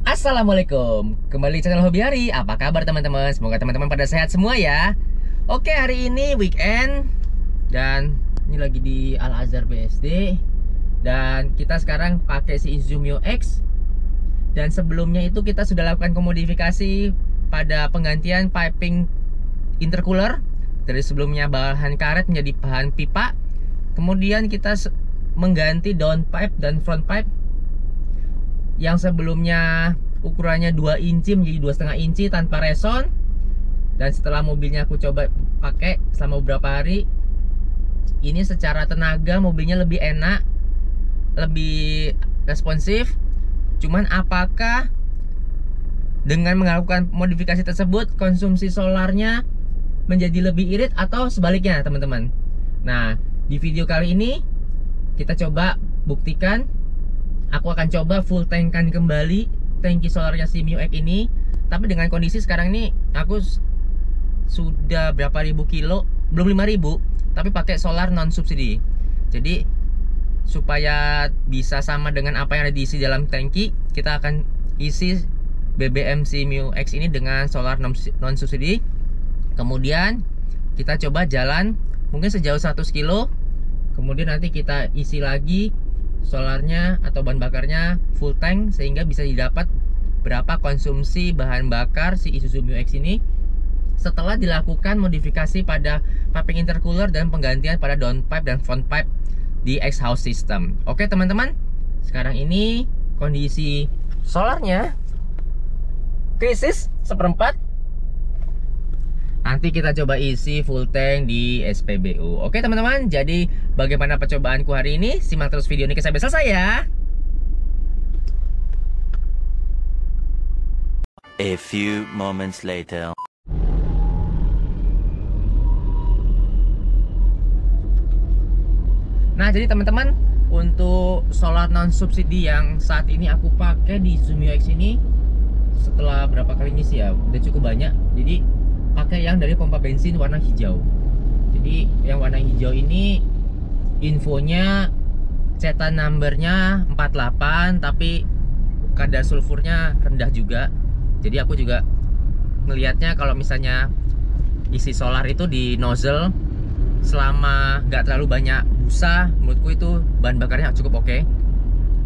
Assalamualaikum, kembali channel Hobi Hari. Apa kabar teman-teman? Semoga teman-teman pada sehat semua ya. Oke, hari ini weekend dan ini lagi di Al Azhar BSD. Dan kita sekarang pakai si Isuzu Mio X. Dan sebelumnya itu kita sudah lakukan komodifikasi pada penggantian piping intercooler. Dari sebelumnya bahan karet menjadi bahan pipa. Kemudian kita mengganti downpipe dan front pipe yang sebelumnya ukurannya 2 inci menjadi 2,5 inci tanpa reson. Dan setelah mobilnya aku coba pakai selama beberapa hari, ini secara tenaga mobilnya lebih enak, lebih responsif. Cuman apakah dengan melakukan modifikasi tersebut konsumsi solarnya menjadi lebih irit atau sebaliknya teman-teman? Nah, di video kali ini kita coba buktikan. Aku akan coba full tankkan kembali tangki solarnya si Mio X ini. Tapi dengan kondisi sekarang ini aku sudah berapa ribu kilo, belum 5.000, tapi pakai solar non subsidi. Jadi supaya bisa sama dengan apa yang ada diisi dalam tangki, kita akan isi BBM si Mio X ini dengan solar non subsidi. Kemudian kita coba jalan mungkin sejauh 100 kilo. Kemudian nanti kita isi lagi solarnya atau bahan bakarnya full tank, sehingga bisa didapat berapa konsumsi bahan bakar si Isuzu Mio X ini setelah dilakukan modifikasi pada piping intercooler dan penggantian pada downpipe dan front pipe di exhaust system. Oke teman-teman, sekarang ini kondisi solarnya krisis seperempat. Nanti kita coba isi full tank di SPBU. Oke teman-teman, jadi bagaimana percobaanku hari ini? Simak terus video ini sampai selesai ya. A few moments later. Nah, jadi teman-teman, untuk solar non subsidi yang saat ini aku pakai di Isuzu Mio X ini, setelah berapa kali ngisi ya, udah cukup banyak. Jadi pakai yang dari pompa bensin warna hijau. Jadi yang warna hijau ini infonya cetan numbernya 48, tapi kadar sulfurnya rendah juga. Jadi aku juga ngelihatnya kalau misalnya isi solar itu di nozzle selama nggak terlalu banyak busa, menurutku itu bahan bakarnya cukup oke.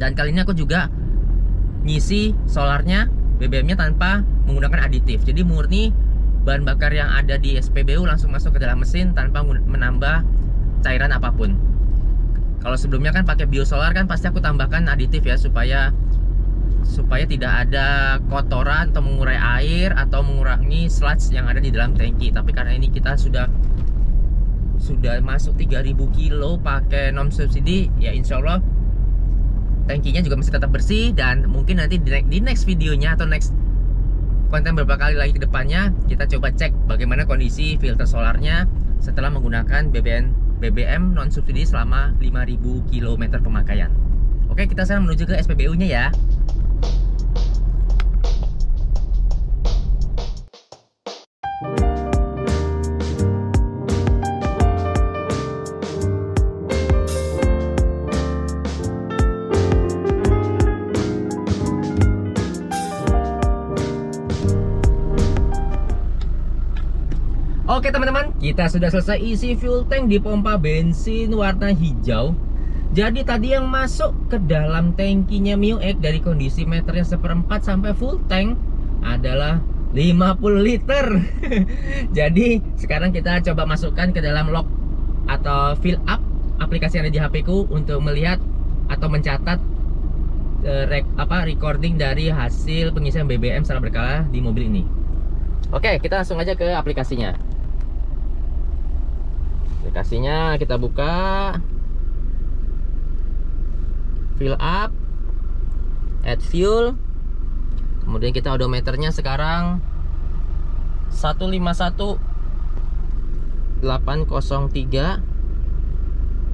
Dan kali ini aku juga ngisi solarnya BBM-nya tanpa menggunakan aditif. Jadi murni bahan bakar yang ada di SPBU langsung masuk ke dalam mesin tanpa menambah cairan apapun. Kalau sebelumnya kan pakai biosolar kan pasti aku tambahkan aditif ya, supaya tidak ada kotoran atau mengurai air atau mengurangi sludge yang ada di dalam tangki. Tapi karena ini kita sudah masuk 3.000 kilo pakai non subsidi, ya insya Allah tangkinya juga masih tetap bersih. Dan mungkin nanti di next videonya atau next konten beberapa kali lagi ke depannya, kita coba cek bagaimana kondisi filter solarnya setelah menggunakan BBM non subsidi selama 5.000 km pemakaian. Oke, kita sekarang menuju ke SPBU-nya ya. Oke teman-teman, kita sudah selesai isi full tank di pompa bensin warna hijau. Jadi tadi yang masuk ke dalam tangkinya Mio X dari kondisi meternya 1/4 sampai full tank adalah 50 liter. Jadi sekarang kita coba masukkan ke dalam log atau fill up aplikasi yang ada di HP ku untuk melihat atau mencatat recording dari hasil pengisian BBM secara berkala di mobil ini. Oke, kita langsung aja ke aplikasinya. Aplikasinya kita buka, fill up, add fuel, kemudian kita odometernya sekarang 151.803,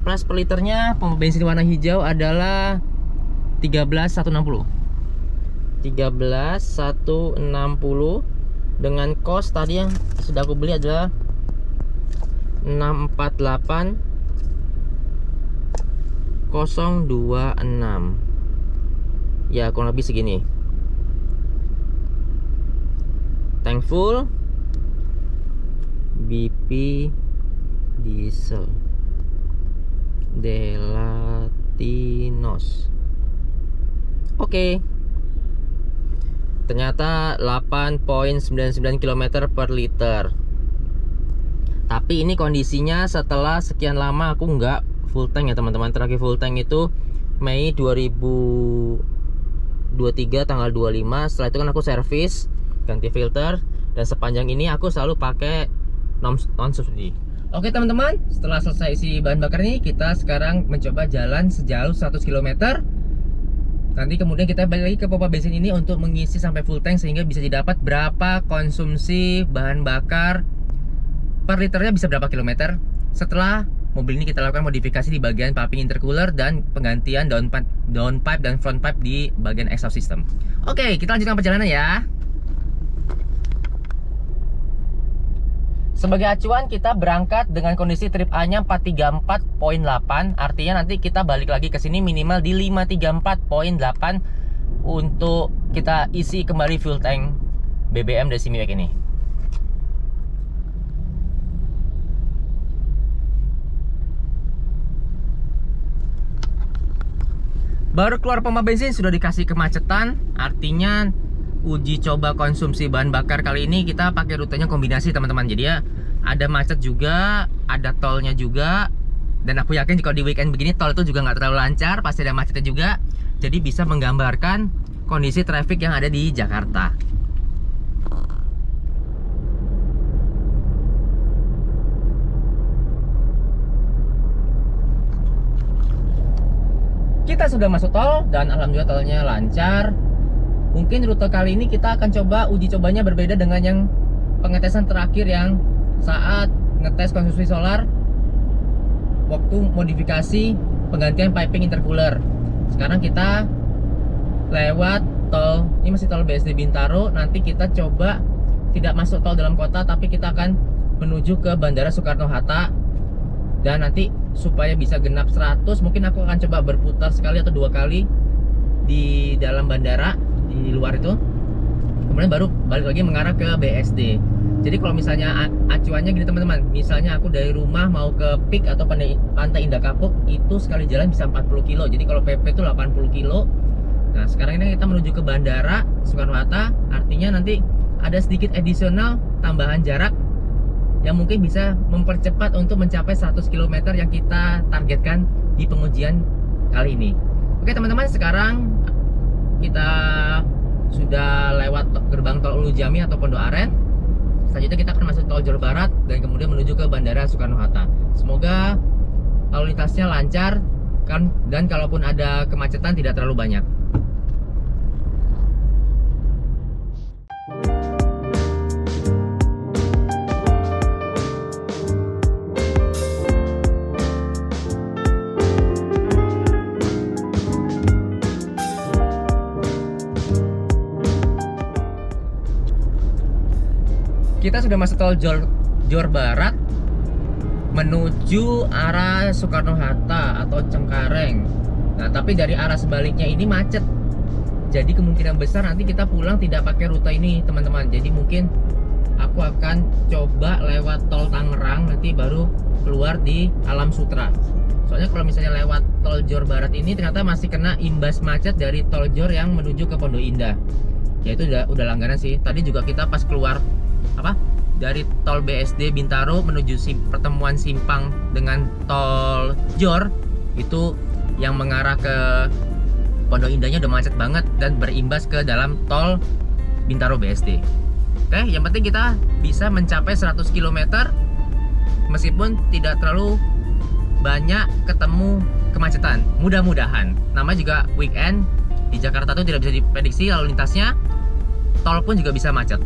plus per liternya pompa bensin warna hijau adalah 13.160 dengan cost tadi yang sudah aku beli adalah 648.026. Ya kurang lebih segini. tank full. BP diesel Delatinos. Oke. Ternyata 8,99 km per liter. Tapi ini kondisinya setelah sekian lama aku nggak full tank ya teman-teman. Terakhir full tank itu Mei 2023 tanggal 25. Setelah itu kan aku servis, ganti filter, dan sepanjang ini aku selalu pakai non subsidi. Oke teman-teman, setelah selesai isi bahan bakar ini, kita sekarang mencoba jalan sejauh 100 km. Nanti kemudian kita balik lagi ke pompa bensin ini untuk mengisi sampai full tank, sehingga bisa didapat berapa konsumsi bahan bakar per liternya, bisa berapa kilometer setelah mobil ini kita lakukan modifikasi di bagian piping intercooler dan penggantian downpipe dan front pipe di bagian exhaust system. Oke, kita lanjutkan perjalanan ya. Sebagai acuan kita berangkat dengan kondisi trip A-nya 434.8, artinya nanti kita balik lagi ke sini minimal di 534.8 untuk kita isi kembali full tank BBM dari Simiwek ini. Baru keluar pompa bensin sudah dikasih kemacetan, artinya uji coba konsumsi bahan bakar kali ini kita pakai rutenya kombinasi teman-teman. Jadi ya ada macet juga, ada tolnya juga. Dan aku yakin kalau di weekend begini tol itu juga nggak terlalu lancar, pasti ada macetnya juga. Jadi bisa menggambarkan kondisi traffic yang ada di Jakarta. Kita sudah masuk tol dan alhamdulillah tolnya lancar. Mungkin rute kali ini kita akan coba uji cobanya berbeda dengan yang pengetesan terakhir yang saat ngetes konsumsi solar waktu modifikasi penggantian piping intercooler. Sekarang kita lewat tol, ini masih tol BSD Bintaro. Nanti kita coba tidak masuk tol dalam kota, tapi kita akan menuju ke Bandara Soekarno-Hatta. Dan nanti supaya bisa genap 100, mungkin aku akan coba berputar sekali atau 2 kali di dalam bandara, di luar itu, kemudian baru balik lagi mengarah ke BSD. Jadi kalau misalnya acuannya gini teman-teman, misalnya aku dari rumah mau ke Pik atau Pantai Indah Kapuk, itu sekali jalan bisa 40 kilo. Jadi kalau PP itu 80 kilo. Nah sekarang ini kita menuju ke Bandara Soekarno-Hatta, artinya nanti ada sedikit additional tambahan jarak yang mungkin bisa mempercepat untuk mencapai 100 km yang kita targetkan di pengujian kali ini. Oke teman-teman, sekarang kita sudah lewat gerbang tol Ulu Jami atau Pondok Aren. Selanjutnya kita akan masuk tol Johor Barat dan kemudian menuju ke Bandara Soekarno-Hatta. Semoga lalu lintasnya lancar kan, dan kalaupun ada kemacetan tidak terlalu banyak. Kita sudah masuk tol Johor Barat menuju arah Soekarno-Hatta atau Cengkareng. Nah, tapi dari arah sebaliknya ini macet. Jadi kemungkinan besar nanti kita pulang tidak pakai rute ini, teman-teman. Jadi mungkin aku akan coba lewat tol Tangerang, nanti baru keluar di Alam Sutra. Soalnya kalau misalnya lewat tol Johor Barat ini ternyata masih kena imbas macet dari tol Johor yang menuju ke Pondok Indah. Ya itu udah langganan sih. Tadi juga kita pas keluar dari tol BSD Bintaro menuju pertemuan simpang dengan tol Johor, itu yang mengarah ke Pondok Indahnya udah macet banget dan berimbas ke dalam tol Bintaro BSD. Oke, yang penting kita bisa mencapai 100 km meskipun tidak terlalu banyak ketemu kemacetan, mudah-mudahan. Namanya juga weekend di Jakarta tuh tidak bisa diprediksi lalu lintasnya, tol pun juga bisa macet.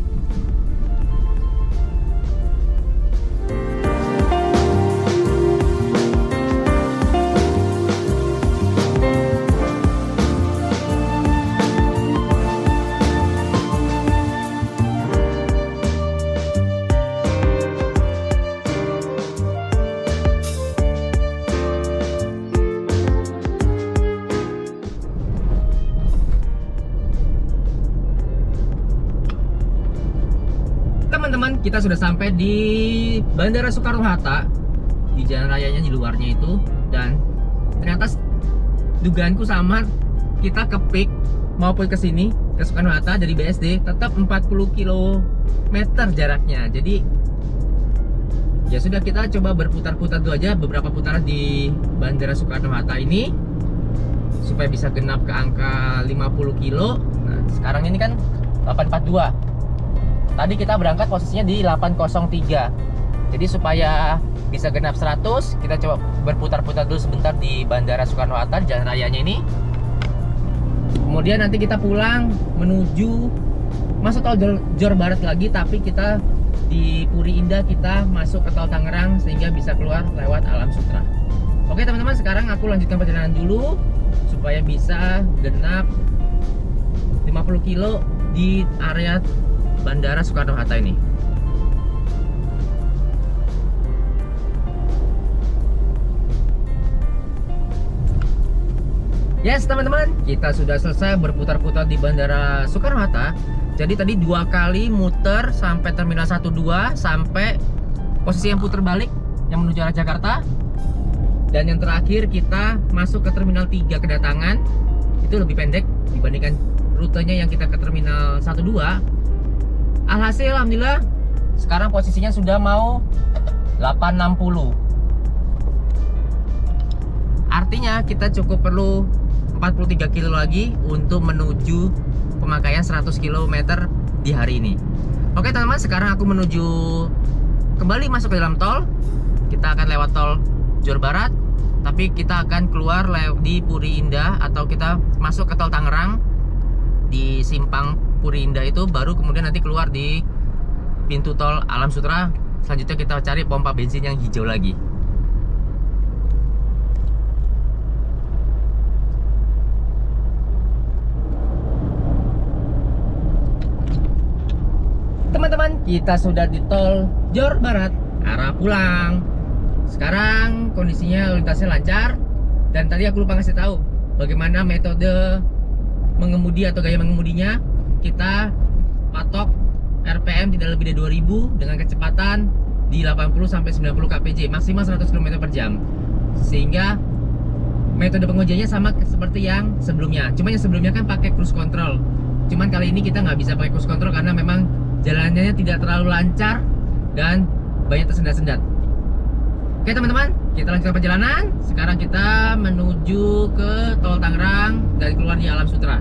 teman-teman, kita sudah sampai di Bandara Soekarno-Hatta, di jalan rayanya di luarnya itu. Dan ternyata dugaanku sama, kita ke Peak maupun ke sini ke Soekarno-Hatta dari BSD tetap 40 km jaraknya. Jadi ya sudah, kita coba berputar-putar dulu aja beberapa putaran di Bandara Soekarno-Hatta ini supaya bisa genap ke angka 50 kilo. Nah, sekarang ini kan 842. Tadi kita berangkat posisinya di 803. Jadi supaya bisa genap 100, kita coba berputar-putar dulu sebentar di Bandara Soekarno-Hatta, jalan rayanya ini. Kemudian nanti kita pulang menuju masuk tol Johor Barat lagi, tapi kita di Puri Indah kita masuk ke tol Tangerang sehingga bisa keluar lewat Alam Sutera. Oke teman-teman, sekarang aku lanjutkan perjalanan dulu supaya bisa genap 50 kilo di area Bandara Soekarno-Hatta ini. Yes teman-teman, kita sudah selesai berputar-putar di Bandara Soekarno-Hatta. Jadi tadi 2 kali muter sampai Terminal 12, sampai posisi yang putar balik yang menuju arah Jakarta. Dan yang terakhir kita masuk ke Terminal 3 kedatangan. Itu lebih pendek dibandingkan rutenya yang kita ke Terminal 12. Alhasil alhamdulillah sekarang posisinya sudah mau 860. Artinya kita cukup perlu 43 kilo lagi untuk menuju pemakaian 100 km di hari ini. Oke teman-teman, sekarang aku menuju kembali masuk ke dalam tol. Kita akan lewat tol Johor Barat, tapi kita akan keluar di Puri Indah, atau kita masuk ke tol Tangerang di simpang Puri Indah itu, baru kemudian nanti keluar di pintu tol Alam Sutera. Selanjutnya kita cari pompa bensin yang hijau lagi. Teman-teman, kita sudah di tol Johor Barat, arah pulang. Sekarang kondisinya lintasnya lancar. Dan tadi aku lupa ngasih tahu bagaimana metode mengemudi atau gaya mengemudinya. Kita patok RPM tidak lebih dari 2000 dengan kecepatan di 80-90 kpj, maksimal 100 km per jam. Sehingga metode pengujiannya sama seperti yang sebelumnya. Cuma yang sebelumnya kan pakai cruise control. Cuman kali ini kita nggak bisa pakai cruise control karena memang jalannya tidak terlalu lancar dan banyak tersendat-sendat. Oke teman-teman, kita lanjutkan perjalanan. Sekarang kita menuju ke tol Tangerang dan keluar di Alam Sutera.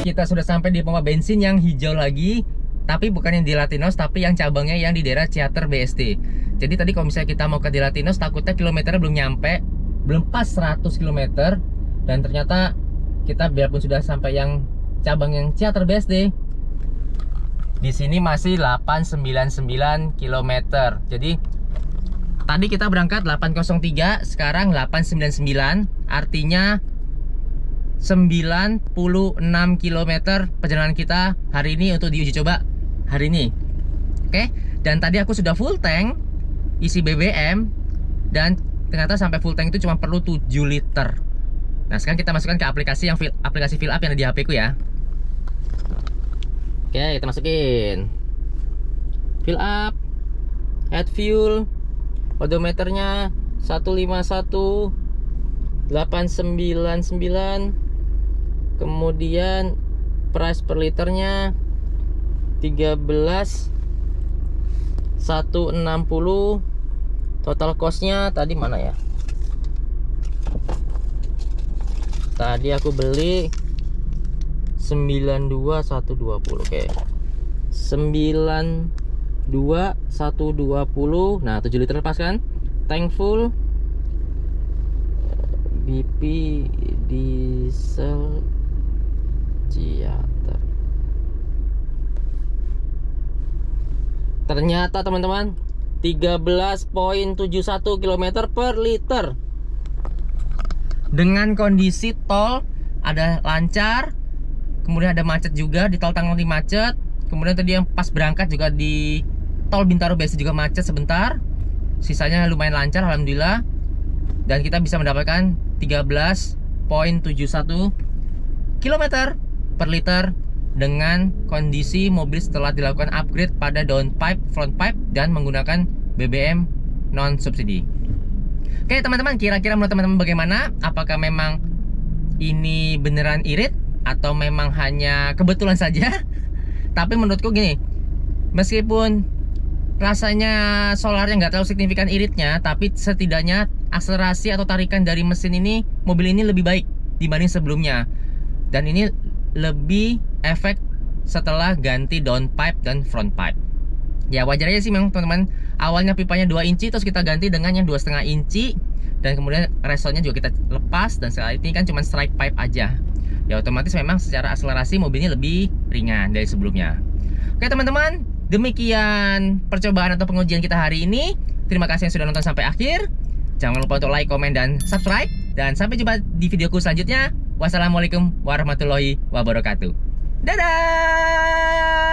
Kita sudah sampai di pompa bensin yang hijau lagi, tapi bukan yang di Latinos, tapi yang cabangnya yang di daerah Ciater BSD. Jadi tadi kalau misalnya kita mau ke di Latinos, takutnya kilometernya belum nyampe, belum pas 100 km. Dan ternyata kita biarpun sudah sampai yang cabang yang Ciater BSD, di sini masih 899 km. Jadi tadi kita berangkat 803, sekarang 899, artinya 96 km perjalanan kita hari ini untuk diuji coba hari ini. Oke, dan tadi aku sudah full tank isi BBM, dan ternyata sampai full tank itu cuma perlu 7 liter. Nah sekarang kita masukkan ke aplikasi yang aplikasi fill up yang ada di HP ku ya. Oke, kita masukin fill up, add fuel, odometernya 151.899. Kemudian price per liternya 13.160. Total costnya tadi mana ya? Tadi aku beli 92120. Oke. 92120. Nah, 7 liter lepas kan? Tank full. BP diesel Ciater. Ternyata teman-teman 13,71 km per liter. Dengan kondisi tol ada lancar, kemudian ada macet juga di tol Tangerang macet. Kemudian tadi yang pas berangkat juga di tol Bintaro biasa juga macet sebentar. Sisanya lumayan lancar alhamdulillah. Dan kita bisa mendapatkan 13,71 km per liter dengan kondisi mobil setelah dilakukan upgrade pada downpipe, front pipe dan menggunakan BBM non subsidi. Oke teman-teman, kira-kira menurut teman-teman bagaimana? Apakah memang ini beneran irit atau memang hanya kebetulan saja? Tapi menurutku gini, meskipun rasanya solarnya nggak terlalu signifikan iritnya, tapi setidaknya akselerasi atau tarikan dari mesin ini, mobil ini lebih baik dibanding sebelumnya. Dan ini lebih efek setelah ganti downpipe dan front pipe. Ya wajar aja sih memang teman-teman. Awalnya pipanya 2 inci, terus kita ganti dengan yang 2,5 inci. Dan kemudian resonnya juga kita lepas. Dan setelah ini kan cuma strike pipe aja. Ya otomatis memang secara akselerasi mobilnya lebih ringan dari sebelumnya. Oke teman-teman, demikian percobaan atau pengujian kita hari ini. Terima kasih yang sudah nonton sampai akhir. Jangan lupa untuk like, komen, dan subscribe. Dan sampai jumpa di videoku selanjutnya. Wassalamualaikum warahmatullahi wabarakatuh. Dadah!